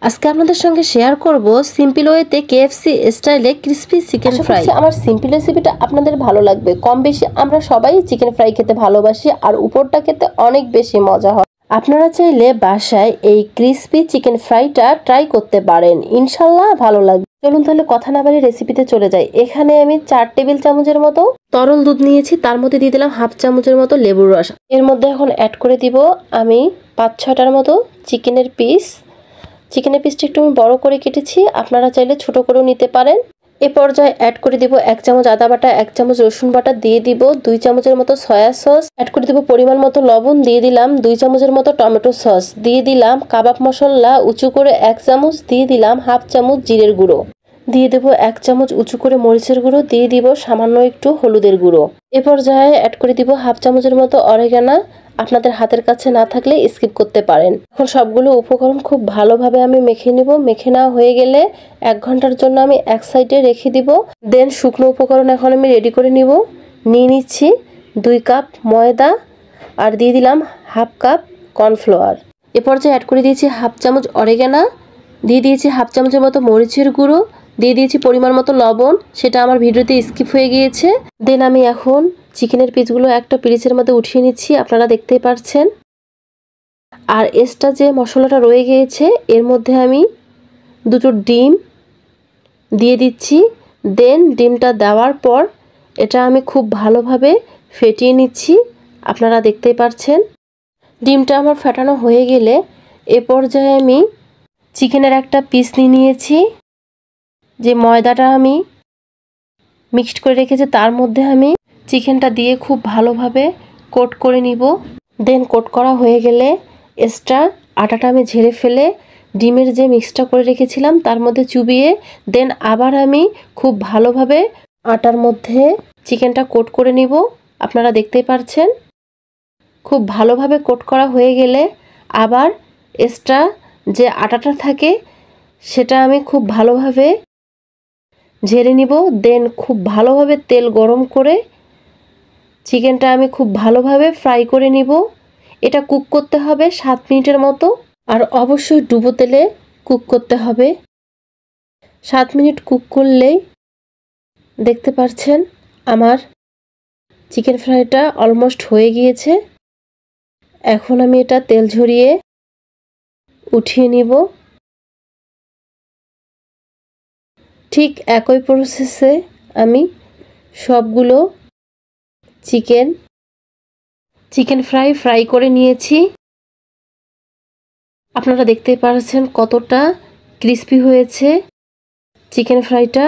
আজকে আপনাদের সঙ্গে শেয়ার করব সিম্পল ওয়েতে কেএফসি স্টাইলে ক্রিস্পি চিকেন ফ্রাই। আমার সিম্পল রেসিপিটা আপনাদের ভালো লাগবে। কম বেশি আমরা সবাই চিকেন ফ্রাই খেতে ভালোবাসি, আর উপরটা খেতে অনেক বেশি মজা হয়। আপনারা চাইলে বাসায় এই ক্রিস্পি চিকেন ফ্রাইটা ট্রাই করতে পারেন, ইনশাল্লাহ ভালো লাগবে। চলুন তাহলে কথা না বাড়িয়ে রেসিপিতে চলে যাই। এখানে আমি 4 টেবিল চামচের মতো তরল দুধ নিয়েছি, তার মধ্যে দিয়ে দিলাম হাফ চামচের মতো লেবুর রস। এর মধ্যে এখন অ্যাড করে দিব আমি 5-6টার মতো চিকেনের পিস। চিকেনের পিসটা একটু আমি বড় করে কেটেছি, আপনারা চাইলে ছোট করেও নিতে পারেন। এ পর্যায়ে অ্যাড করে দিব 1 চামচ আদা বাটা, 1 চামচ রসুন বাটা, দিয়ে দিব 2 চামচের মতো সয়া সস, অ্যাড করে দিব পরিমাণ মতো লবণ, দিয়ে দিলাম 2 চামচের মতো টমেটো সস, দিয়ে দিলাম কাবাব মশলা উঁচু করে 1 চামচ, দিয়ে দিলাম হাফ চামচ জিরের গুঁড়ো, দিয়ে দেব 1 চামচ উঁচু করে মরিচের গুঁড়ো, দিয়ে দিব সামান্য একটু হলুদের গুঁড়ো। এ পর্যায়ে অ্যাড করে দিব হাফ চামচের মতো অরিগানো, আপনাদের হাতের কাছে না থাকলে স্কিপ করতে পারেন। এখন সবগুলো উপকরণ খুব ভালোভাবে আমি মেখে নিব। মেখে নেওয়া হয়ে গেলে 1 ঘন্টার জন্য আমি এক সাইডে রেখে দিব। দেন শুকনো উপকরণ এখন আমি রেডি করে নিব। নিয়ে নিচ্ছি 2 কাপ ময়দা, আর দিয়ে দিলাম হাফ কাপ কর্নফ্লাওয়ার। এ পর্যায়ে অ্যাড করে দিয়েছি হাফ চামচ অরিগানো, দিয়ে দিয়েছি হাফ চামচের মতো মরিচের গুঁড়ো, দিয়ে দিয়েছি পরিমাণ মতো লবণ, সেটা আমার ভিডিওতে স্কিপ হয়ে গিয়েছে। দেন আমি এখন চিকেনের পিসগুলো একটা পিরিচের মধ্যে উঠিয়ে নিচ্ছি, আপনারা দেখতেই পাচ্ছেন। আর এক্সট্রা যে মশলাটা রয়ে গিয়েছে এর মধ্যে আমি 2টো ডিম দিয়ে দিচ্ছি। দেন ডিমটা দেওয়ার পর এটা আমি খুব ভালোভাবে ফেটিয়ে নিচ্ছি, আপনারা দেখতেই পাচ্ছেন। ডিমটা আমার ফেটানো হয়ে গেলে এ পর্যায়ে আমি চিকেনের একটা পিস নিয়েছি। যে ময়দাটা আমি মিক্সড করে রেখেছি তার মধ্যে আমি চিকেনটা দিয়ে খুব ভালোভাবে কোট করে নিব। দেন কোট করা হয়ে গেলে এক্সট্রা আটাটা আমি ঝেড়ে ফেলে ডিমের যে মিক্সটা করে রেখেছিলাম তার মধ্যে চুবিয়ে দেন আবার আমি খুব ভালোভাবে আটার মধ্যে চিকেনটা কোট করে নিব, আপনারা দেখতেই পাচ্ছেন। খুব ভালোভাবে কোট করা হয়ে গেলে আবার এক্সট্রা যে আটাটা থাকে সেটা আমি খুব ভালোভাবে ঝেড়ে নিব। দেন খুব ভালোভাবে তেল গরম করে চিকেনটা আমি খুব ভালোভাবে ফ্রাই করে নিব। এটা কুক করতে হবে 7 মিনিটের মতো, আর অবশ্যই ডুবো তেলে কুক করতে হবে। 7 মিনিট কুক করলেই দেখতে পাচ্ছেন আমার চিকেন ফ্রাইটা অলমোস্ট হয়ে গিয়েছে। এখন আমি এটা তেল ঝরিয়ে উঠিয়ে নিব। ঠিক একই প্রসেসে আমি সবগুলো চিকেন ফ্রাই করে নিয়েছি। আপনারা দেখতেই পাচ্ছেন কতটা ক্রিস্পি হয়েছে চিকেন ফ্রাইটা।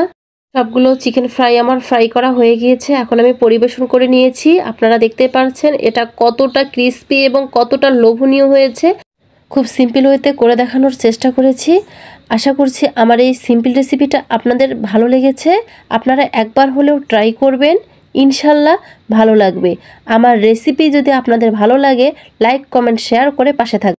সবগুলো চিকেন ফ্রাই আমার ফ্রাই করা হয়ে গিয়েছে, এখন আমি পরিবেশন করে নিয়েছি। আপনারা দেখতে পাচ্ছেন এটা কতটা ক্রিস্পি এবং কতটা লোভনীয় হয়েছে। খুব সিম্পল ওয়েতে করে দেখানোর চেষ্টা করেছি। আশা করছি আমার এই সিম্পল রেসিপিটা আপনাদের ভালো লেগেছে। আপনারা একবার হলেও ট্রাই করবেন, ইনশাল্লাহ ভালো লাগবে। আমার রেসিপি যদি আপনাদের ভালো লাগে লাইক কমেন্ট শেয়ার করে পাশে থাকবেন।